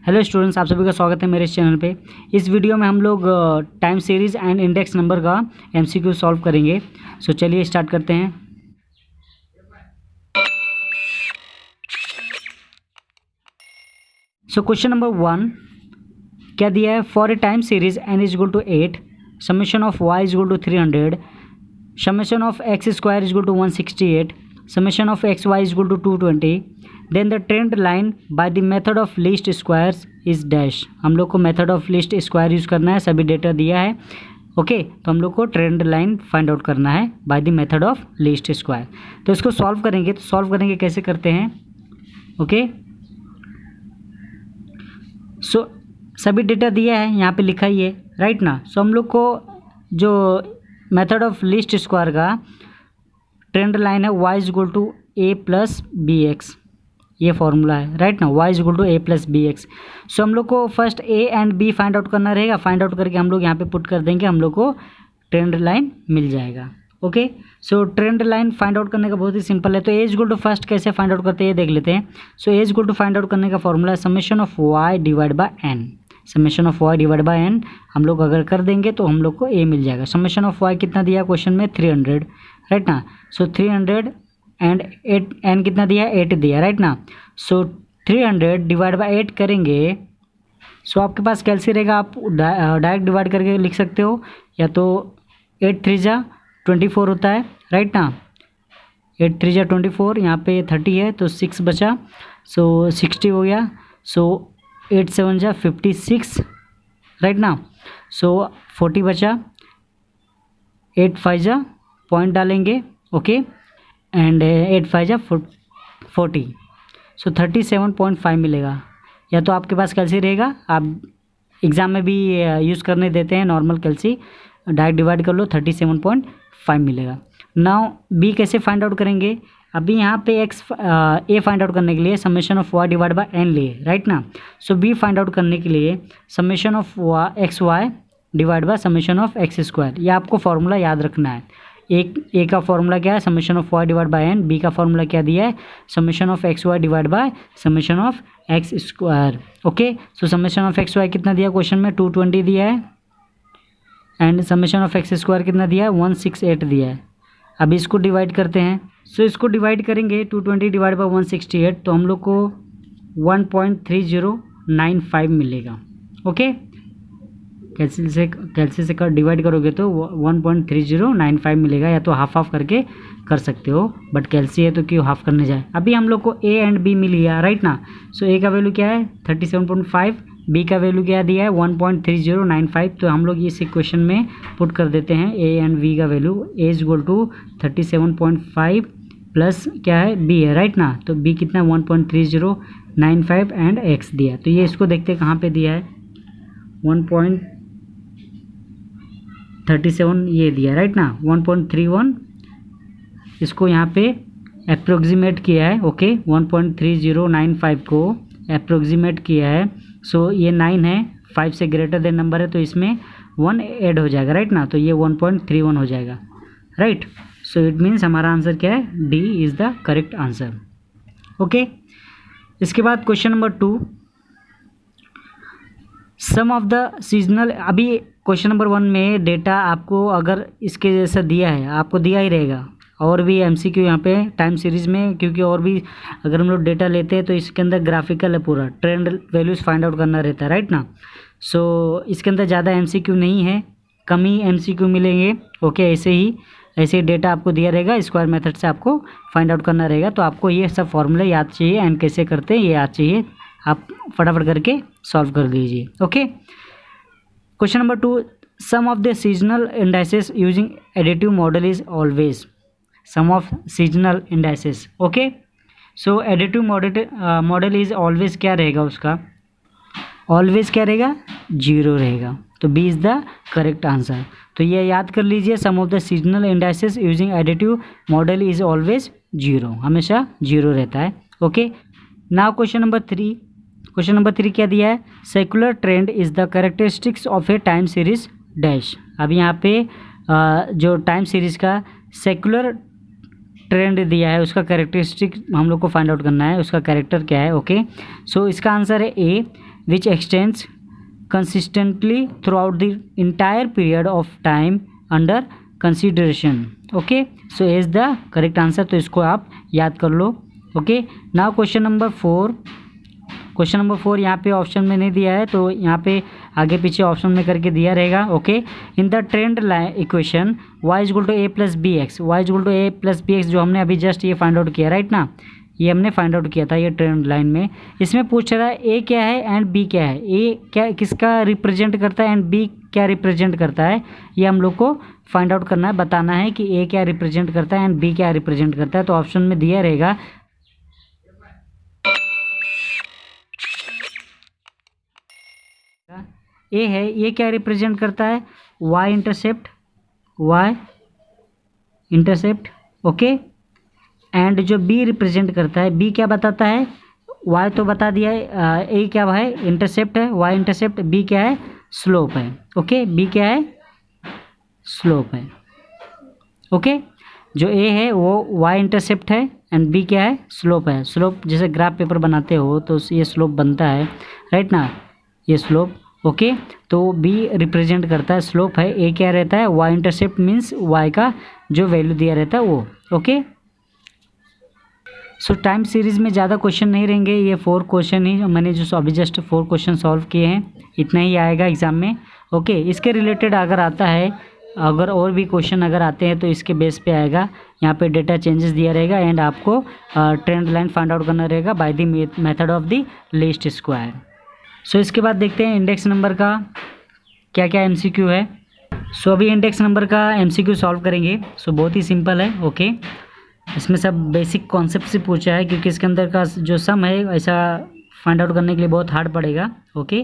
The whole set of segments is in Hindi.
हेलो स्टूडेंट्स, आप सभी का स्वागत है मेरे इस चैनल पे। इस वीडियो में हम लोग time series and index number का एमसीक्यू सॉल्व करेंगे। सो चलिए स्टार्ट करते हैं। सो क्वेश्चन नंबर 1 क्या दिया है? For a time series n is equal to 8, summation of y is equal to 300, summation of x square is equal to 168, summation of x y is equal to 220, then the trend line by the method of least squares is dash. हम लोग को method of least square use करना है, सभी डेटा दिया है। ओके तो हम लोग को ट्रेंड लाइन फाइंड आउट करना है bye the method of least square. तो इसको सॉल्व करेंगे, तो सॉल्व करेंगे कैसे करते हैं? ओके सो सभी डेटा दिया है, यहाँ पे लिखा ही है, राइट ना। सो हम लोग को जो मेथड ऑफ लीस्ट स्क्वायर का ट्रेंड लाइन है y is equal to a plus b x, ये फॉर्मूला है, राइट ना। y is equal to a plus b x. So हम लोग को first a and b find out करना रहेगा। फाइंड आउट करके हम लोग यहाँ पे पुट कर देंगे, हम लोग को ट्रेंड लाइन मिल जाएगा। Okay so trend line find out करने का बहुत ही सिंपल है। तो a is equal to first कैसे फाइंड आउट करते हैं ये देख लेते हैं। So a is equal to find out करने का फॉर्मूला है summation of y divide by n। Summation of y divide by n हम लोग अगर कर देंगे तो हम लोग को a मिल जाएगा। समेशन ऑफ y कितना दिया क्वेश्चन में? 300, राइट ना। सो 300 एंड 8 n कितना दिया? 8 दिया, राइट ना। सो 300 डिवाइड बाय 8 करेंगे। सो आपके पास कैलसी रहेगा, आप डायरेक्ट डिवाइड करके लिख सकते हो, या तो 8 3 जा 24 होता है, राइट ना। 8 3 जा 24, यहाँ पे 30 है तो 6 बचा, सो 60 हो गया। सो 8 7 जा 56, राइट ना। सो 40 बचा, 8 5 जा पॉइंट डालेंगे, ओके, एंड 8 5 जा 40, सो 37.5 मिलेगा। या तो आपके पास कैलसी रहेगा, आप एग्ज़ाम में भी यूज़ करने देते हैं नॉर्मल कैलसी, डायरेक्ट डिवाइड कर लो 37.5 मिलेगा। नाउ बी कैसे फाइंड आउट करेंगे? अभी यहाँ पे ए फाइंड आउट करने के लिए summation of y divide by n लिए, राइट ना। सो बी फाइंड आउट करने के लिए summation of x y divide by summation of x square, ये आपको फॉर्मूला याद रखना है। एक ए का फॉर्मूला क्या है? Summation of y divide by n. B का फॉर्मूला क्या दिया है? Summation of x y divide by summation of x square. Okay so summation of x y कितना दिया क्वेश्चन में? 220 दिया है, and summation of x square कितना दिया है? 168 दिया है। अभी इसको डिवाइड करते हैं। सो इसको डिवाइड करेंगे 220 डिवाइड बाय 168, तो हम लोग को 1.3095 मिलेगा। ओके कैलसी से डिवाइड करोगे तो 1.3095 मिलेगा, या तो हाफ हाफ करके कर सकते हो, बट कैलसी है तो क्यों हाफ करने जाए। अभी हम लोग को ए एंड बी मिल गया, राइट ना। सो ए का वैल्यू क्या है? 37.5, बी का वैल्यू क्या दिया है? 1.3095। तो हम लोग इस इक्वेशन में पुट कर देते हैं ए एंड बी का value. A is equal to 37.5 plus क्या है? बी है, राइट ना। तो बी कितना? 1.3095 एंड एक्स दिया। तो ये इसको देखते कहाँ पे दिया है? 1.37 ये दिया, राइट ना। 1.31 इसको यहाँ पे अप्रोक्सीमेट किया है, ओके। 1.3095 को अप्रोक्सीमेट किया है। सो ये 9 है, 5 से ग्रेटर देन नंबर है, तो इसमें 1 ऐड हो जाएगा, राइट ना। तो ये 1.31 हो जाएगा, राइट। सो इट मीन्स हमारा आंसर क्या है? D is the correct answer. Okay इसके बाद question number 2, sum of the seasonal. अभी क्वेश्चन नंबर 1 में डेटा आपको अगर इसके जैसा दिया है, आपको दिया ही रहेगा। और भी एमसीक्यू यहाँ पे टाइम सीरीज़ में, क्योंकि और भी अगर हम लोग डेटा लेते हैं तो इसके अंदर ग्राफिकल है, पूरा ट्रेंड वैल्यूज़ फाइंड आउट करना रहता है, राइट ना। सो इसके अंदर ज़्यादा एमसीक्यू नहीं है, कम ही एमसीक्यू मिलेंगे। ओके ऐसे ही डेटा आपको दिया रहेगा, स्क्वायर मेथड से आपको फाइंड आउट करना रहेगा। तो आपको ये सब फॉर्मूले याद चाहिए, एंड कैसे करते हैं ये याद चाहिए। आप फटाफट करके सॉल्व कर दीजिए। Okay question number 2, sum of the seasonal indices using additive model is always. Sum of seasonal indices, okay. So additive model is always क्या रहेगा उसका? ऑलवेज क्या रहेगा? 0 रहेगा। तो B is the correct answer. तो ये याद कर लीजिए, sum of the seasonal indices using additive model is always 0, हमेशा 0 रहता है। Okay now question number 3। Question number 3 क्या दिया है? Secular trend is the characteristics of A time series dash. अब यहाँ पे जो टाइम सीरीज का सेकुलर ट्रेंड दिया है, उसका कैरेक्टरिस्टिक हम लोग को फाइंड आउट करना है, उसका कैरेक्टर क्या है। ओके सो इसका आंसर है ए। which extends consistently throughout the entire period of time under consideration. Okay, so is the correct answer. तो इसको आप याद कर लो. Okay, now question number 4. Question number 4 यहाँ पे ऑप्शन में नहीं दिया है, तो यहाँ पे आगे पीछे ऑप्शन में करके दिया रहेगा. Okay, in the trend line equation y equal to a plus b x, y equal to a plus b x, जो हमने अभी जस्ट ये फाइंड आउट किया, राइट ना, ये हमने फाइंड आउट किया था ये ट्रेंड लाइन में. इसमें पूछ रहा है ए क्या है एंड बी क्या है. ए क्या किसका रिप्रेजेंट करता है एंड बी क्या रिप्रेजेंट करता है, ये हम लोग को फाइंड आउट करना है, बताना है कि ए क्या रिप्रेजेंट करता है एंड बी क्या रिप्रेजेंट करता है. तो ऑप्शन में दिया रहेगा ए है, ये क्या रिप्रेजेंट करता है, y intercept, y intercept. Okay, and जो बी रिप्रेजेंट करता है, बी क्या बताता है, वाई तो बता दिया है, ए क्या है, इंटरसेप्ट है, वाई इंटरसेप्ट, बी क्या है, स्लोप है. ओके, बी क्या है, स्लोप है. ओके, जो ए है वो वाई इंटरसेप्ट है एंड बी क्या है, स्लोप है. स्लोप जैसे ग्राफ पेपर बनाते हो तो ये स्लोप बनता है, राइट ना, ये स्लोप. ओके, तो बी रिप्रेजेंट करता है स्लोप है, ए क्या रहता है, वाई इंटरसेप्ट मीन्स वाई का जो वैल्यू दिया रहता है वो. ओके, सो टाइम सीरीज में ज़्यादा क्वेश्चन नहीं रहेंगे, ये 4 क्वेश्चन ही मैंने जो अभी जस्ट 4 क्वेश्चन सॉल्व किए हैं, इतना ही आएगा एग्जाम में. ओके, इसके रिलेटेड अगर आता है, अगर और भी क्वेश्चन अगर आते हैं तो इसके बेस पे आएगा. यहाँ पे डेटा चेंजेस दिया रहेगा एंड आपको ट्रेंड लाइन फाइंड आउट करना रहेगा by the method of the least square. So इसके बाद देखते हैं इंडेक्स नंबर का क्या क्या एमसीक्यू है. सो अभी इंडेक्स नंबर का एमसीक्यू सॉल्व करेंगे. सो बहुत ही सिंपल है. ओके, इसमें सब बेसिक कॉन्सेप्ट से पूछा है, क्योंकि इसके अंदर का जो सम है ऐसा फाइंड आउट करने के लिए बहुत हार्ड पड़ेगा. ओके,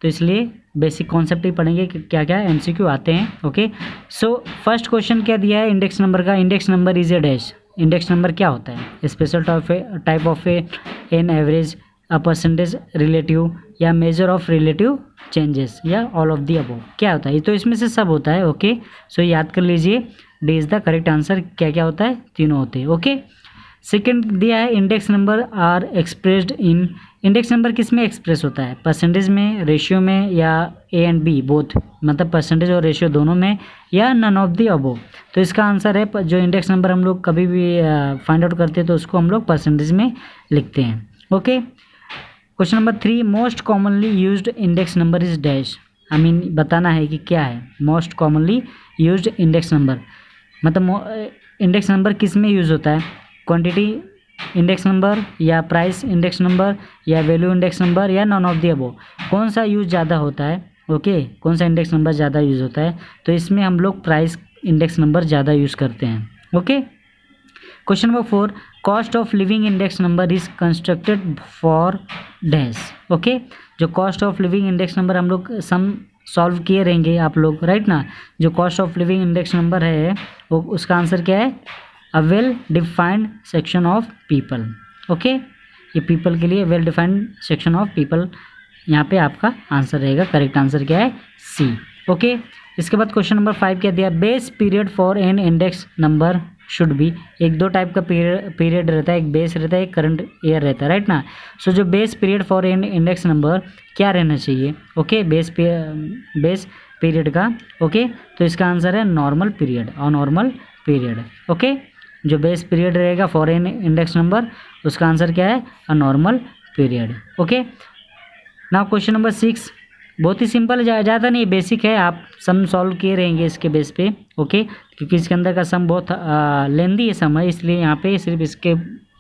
तो इसलिए बेसिक कॉन्सेप्ट ही पढ़ेंगे कि क्या क्या एमसीक्यू आते हैं. ओके, सो फर्स्ट क्वेश्चन क्या दिया है इंडेक्स नंबर का, index number is a dash. Index number क्या होता है, special type of A an average, a percentage, relative या मेजर ऑफ रिलेटिव चेंजेस या ऑल ऑफ दी अबव. क्या होता है, ये तो इसमें से सब होता है. ओके, सो याद कर लीजिए, D is the correct answer. क्या क्या होता है, तीनों होते हैं. ओके, सेकंड दिया है index number are expressed in. Index number किस में एक्सप्रेस होता है, परसेंटेज में, रेशियो में, या ए एंड बी बोथ, मतलब परसेंटेज और रेशियो दोनों में, या नन ऑफ दी अबव. तो इसका आंसर है, जो इंडेक्स नंबर हम लोग कभी भी फाइंड आउट करते हैं तो उसको हम लोग परसेंटेज में लिखते हैं. Okay, question number 3, most commonly used index number is dash. I mean बताना है कि क्या है most commonly used index number, मतलब इंडेक्स नंबर किस में यूज़ होता है, क्वांटिटी इंडेक्स नंबर या प्राइस इंडेक्स नंबर या वैल्यू इंडेक्स नंबर या नॉन ऑफ द अबव, कौन सा यूज़ ज़्यादा होता है. ओके, कौन सा इंडेक्स नंबर ज़्यादा यूज़ होता है, तो इसमें हम लोग प्राइस इंडेक्स नंबर ज़्यादा यूज़ करते हैं. Okay, question number 4, cost of living index number is constructed for dash. Okay, जो cost of living index number हम लोग सम सॉल्व किए रहेंगे आप लोग, राइट ना. जो cost of living index number है वो उसका आंसर क्या है, a well defined section of people. Okay, ये पीपल के लिए well defined section of people, यहाँ पे आपका आंसर रहेगा. करेक्ट आंसर क्या है, सी. ओके, इसके बाद क्वेश्चन नंबर 5 क्या दिया, base period for an index number should be. एक दो टाइप का पीरियड रहता है, एक बेस रहता है, एक करंट ईयर रहता है, राइट ना. सो जो base period for an index number क्या रहना चाहिए. ओके, बेस पीरियड का. ओके, तो इसका आंसर है नॉर्मल पीरियड और नॉर्मल पीरियड. ओके, जो बेस पीरियड रहेगा फॉर एन इंडेक्स नंबर उसका आंसर क्या है, a normal period. Okay, now question number 6, बहुत ही सिंपल, ज़्यादा नहीं, बेसिक है, आप सम सॉल्व किए रहेंगे इसके बेस पे. ओके, क्योंकि इसके अंदर का सम बहुत लेंदी है सम है, इसलिए यहाँ पे सिर्फ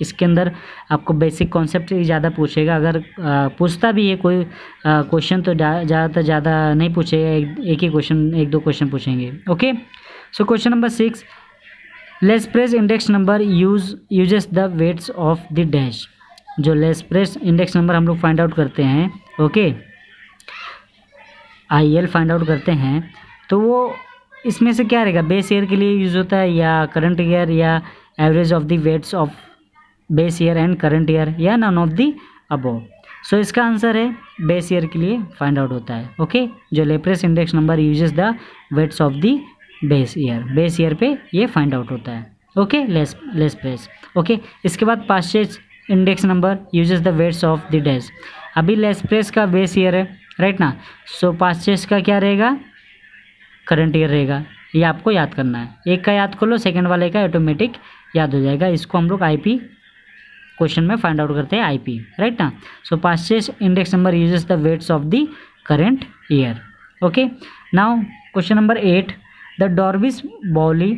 इसके अंदर आपको बेसिक कॉन्सेप्ट ही ज़्यादा पूछेगा. अगर पूछता भी है कोई क्वेश्चन तो ज़्यादा नहीं पूछेगा, एक ही क्वेश्चन, एक दो क्वेश्चन पूछेंगे. Okay, so question number 6, Laspeyres index number uses the weights of the dash. जो लेस प्रेस इंडेक्स नंबर हम लोग फाइंड आउट करते हैं, ओके, IL फाइंड आउट करते हैं, तो वो इसमें से क्या रहेगा, बेस ईयर के लिए यूज़ होता है या करंट ईयर या average of the weights of base year and current year या none of the above. So इसका आंसर है बेस ईयर के लिए फाइंड आउट होता है. ओके, जो Laspeyres index number uses the weights of the base year पे ये फाइंड आउट होता है. Okay, less press. ओके, इसके बाद Paasche's index number uses the weights of the dash. अभी लेस प्रेस का बेस ईयर है, राइट ना। सो परचेस का क्या रहेगा, करंट ईयर रहेगा। ये आपको याद करना है, एक का याद कर लो, सेकंड वाले का ऑटोमेटिक याद हो जाएगा। इसको हम लोग आईपी क्वेश्चन में फाइंड आउट करते हैं, आईपी, राइट ना। So purchase index number uses the weights of the current year. Okay, now question number 8, the Drobisch Bowley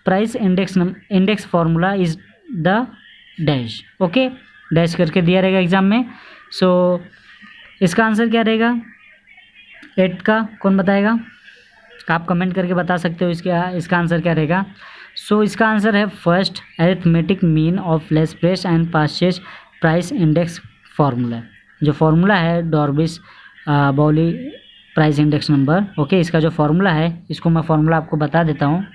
price index formula is the dash. Okay, dash करके दिया रहेगा एग्जाम में। सो इसका आंसर क्या रहेगा 8 का, कौन बताएगा? आप कमेंट करके बता सकते हो इसका आंसर क्या रहेगा। सो इसका आंसर है first, arithmetic mean of Laspeyres and परचेस प्राइस इंडेक्स फार्मूला। जो फार्मूला है डॉर्बिस Bowley price index number. Okay, इसका जो फार्मूला है, इसको मैं फार्मूला आपको बता देता हूँ।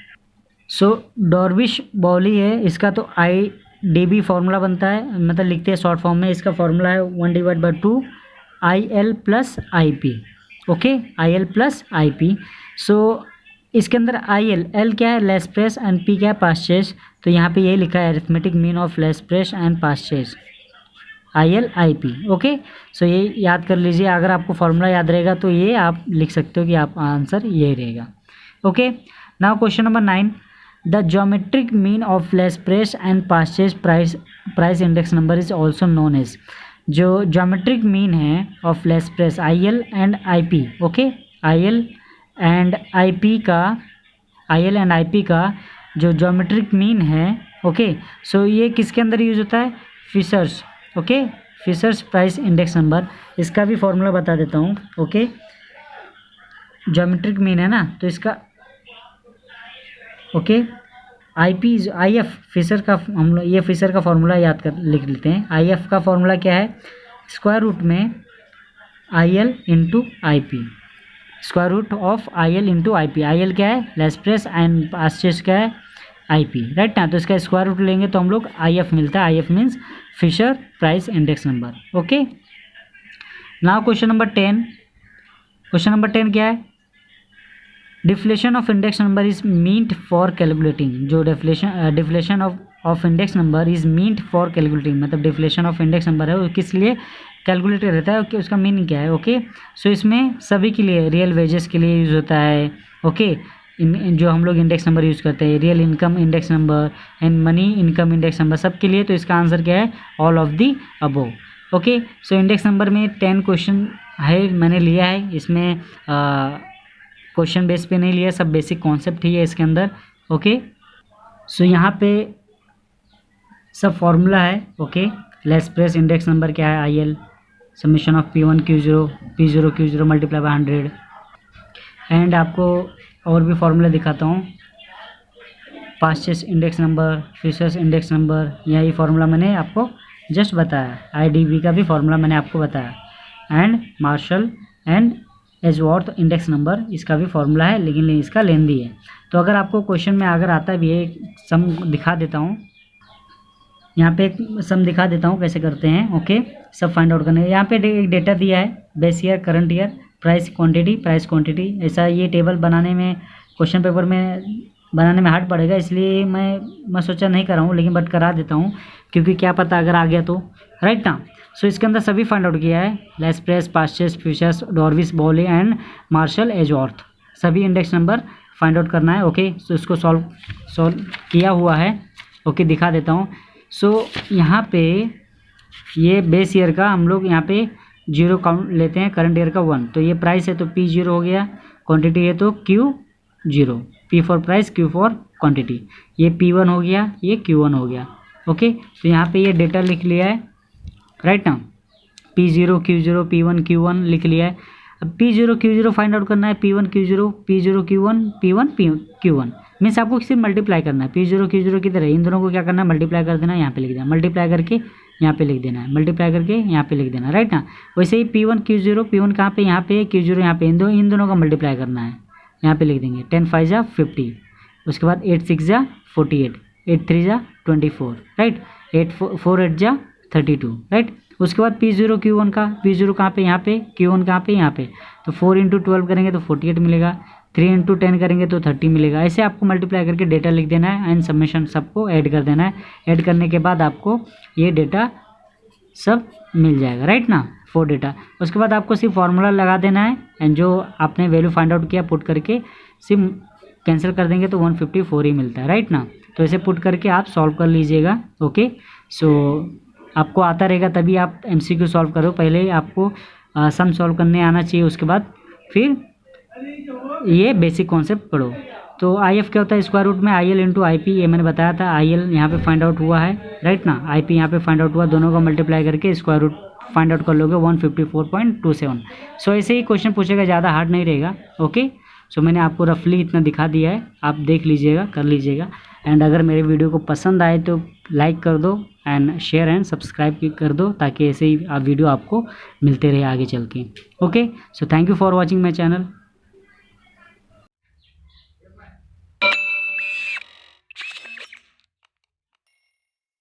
सो डॉर्बिस बॉली है, इसका तो IDB फार्मूला बनता है, मतलब लिखते हैं शॉर्ट फॉर्म में। इसका फार्मूला है 1/2 IL + IP। Okay, IL + IP। सो इसके अंदर L क्या है, लेस प्रेस, एंड P क्या है, परचेस। तो यहाँ पे ये लिखा है arithmetic mean of Laspeyres and purchase, ILIP। Okay, so ये याद कर लीजिए। अगर आपको फार्मूला याद रहेगा तो ये आप लिख सकते हो कि आप आंसर ये रहेगा। Okay, now question number 9, the geometric mean of Laspeyres and परचेस price index number is also known as. जो ज्योमेट्रिक मीन है of Laspeyres IL and IP। Okay, IL and IP का जो ज्योमेट्रिक मीन है, ओके, सो ये किसके अंदर यूज होता है, Fisher's. Okay, Fisher's price index number, इसका भी फॉर्मूला बता देता हूँ। ओके, ज्योमेट्रिक मीन है ना, तो इसका ओके IF फिशर का, हम लोग ये फिशर का फॉर्मूला याद कर लिख लेते हैं। IF का फॉर्मूला क्या है, स्क्वायर रूट में IL × IP, square root of IL × IP। IL क्या है, लेस प्रेस, एंड परचेस क्या है, IP, राइट ना। तो इसका स्क्वायर रूट लेंगे तो हम लोग IF मिलता है। IF means Fisher price index number. Okay, now question number 10। Question number 10 क्या है, deflation of index number is meant for calculating. जो deflation of index number is meant for calculating, मतलब डिफ्लेशन ऑफ इंडेक्स नंबर है वो किस लिए कैलकुलेटर रहता है, कि उसका मीनिंग क्या है। ओके, सो इसमें सभी के लिए, रियल वेजेस के लिए यूज़ होता है। ओके, जो हम लोग इंडेक्स नंबर यूज़ करते हैं, real income index number and money income index number, सब के लिए। तो इसका आंसर क्या है, all of the above. Okay, so index number में 10 क्वेश्चन है, मैंने लिया है। इसमें क्वेश्चन बेस पे नहीं लिया, सब बेसिक कॉन्सेप्ट ही है इसके अंदर। ओके, सो यहाँ पे सब फॉर्मूला है। Okay, Laspeyres index number क्या है, IL, summation of P1 Q0 P0 Q0 multiply by 100। And आपको और भी फार्मूला दिखाता हूँ, परचेस index number, Fisher's index number, यही फार्मूला मैंने आपको जस्ट बताया। IDB का भी फार्मूला मैंने आपको बताया। And martial and Edgeworth index number, इसका भी फार्मूला है, लेकिन इसका लेंदी है। तो अगर आपको क्वेश्चन में अगर आता भी है, सम दिखा देता हूँ, यहाँ पे एक सम दिखा देता हूँ कैसे करते हैं। ओके, सब फाइंड आउट करने। यहाँ पे एक डेटा दिया है, base year, current year, price quantity. ऐसा ये टेबल बनाने में, क्वेश्चन पेपर में बनाने में हार्ड पड़ेगा, इसलिए मैं सोचा नहीं कर रहा हूँ, लेकिन बट करा देता हूँ, क्योंकि क्या पता अगर आ गया तो, राइट ना। सो इसके अंदर सभी फाइंड आउट किया है, लेस प्रेस, परचेस, Fisher's, Dorbish Bowley and Marshall Edgeworth, सभी इंडेक्स नंबर फाइंड आउट करना है। ओके, सो इसको सॉल्व किया हुआ है। ओके, दिखा देता हूँ। सो यहाँ पे ये बेस ईयर का हम लोग यहाँ पे 0 काउंट लेते हैं, करंट ईयर का 1। तो ये प्राइस है तो P0 हो गया, क्वांटिटी है तो Q0, P for price, Q for quantity. ये P1 हो गया, ये Q1 हो गया। ओके, तो यहाँ पे ये डेटा लिख लिया है, राइट ना। P0 Q0 P1 Q1 लिख लिया है। अब P0 Q0 फाइंड आउट करना है, P1 Q0 P0 Q1 P1 Q1 means आपको सिर्फ मल्टीप्लाई करना है। P0 Q0 की तरह इन दोनों को क्या करना है, मल्टीप्लाई कर देना है, यहाँ पे लिख देना, मल्टीप्लाई करके यहाँ पे लिख देना है, मल्टीप्लाई करके यहाँ पे लिख देना, राइट ना। वैसे ही P1 Q0, P1 कहाँ पे, यहाँ पे, Q0 यहाँ पे, इन दोनों का मल्टीप्लाई करना है, यहाँ पे लिख देंगे। 10 5 जा 50, उसके बाद 8 6 जा 48, 8 3 जा 24, राइट, 8 4 8 जा 32, राइट। उसके बाद P0 Q1 का, P0 कहाँ पे, यहाँ पे, Q1 कहाँ पे, यहाँ पे। तो 4 × 12 करेंगे तो 48 मिलेगा, 3 × 10 करेंगे तो 30 मिलेगा। ऐसे आपको मल्टीप्लाई करके डेटा लिख देना है एंड समेशन सबको ऐड कर देना है। ऐड करने के बाद आपको ये डेटा सब मिल जाएगा, राइट ना। 4 डेटा। उसके बाद आपको सिर्फ फार्मूला लगा देना है एंड जो आपने वैल्यू फाइंड आउट किया पुट करके सिर्फ कैंसिल कर देंगे तो 154 ही मिलता है, राइट ना। तो इसे पुट करके आप सॉल्व कर लीजिएगा। ओके, सो आपको आता रहेगा तभी आप MCQ सॉल्व करो। पहले आपको सम सॉल्व करने आना चाहिए, उसके बाद फिर ये बेसिक कॉन्सेप्ट पढ़ो। तो IF क्या होता है, स्क्वायर रूट में IL इंटू IP, ये मैंने बताया था। IL यहाँ पे फाइंड आउट हुआ है, राइट ना, IP यहाँ पे फाइंड आउट हुआ, दोनों को मल्टीप्लाई करके स्क्वायर रूट फाइंड आउट कर लोगे 154.27। सो ऐसे ही क्वेश्चन पूछेगा, ज़्यादा हार्ड नहीं रहेगा। ओके, सो मैंने आपको रफली इतना दिखा दिया है, आप देख लीजिएगा, कर लीजिएगा। एंड अगर मेरे वीडियो को पसंद आए तो लाइक कर दो एंड शेयर एंड सब्सक्राइब कर दो, ताकि ऐसे ही वीडियो आपको मिलते रहे आगे चल के। Okay, so thank you for watching my channel.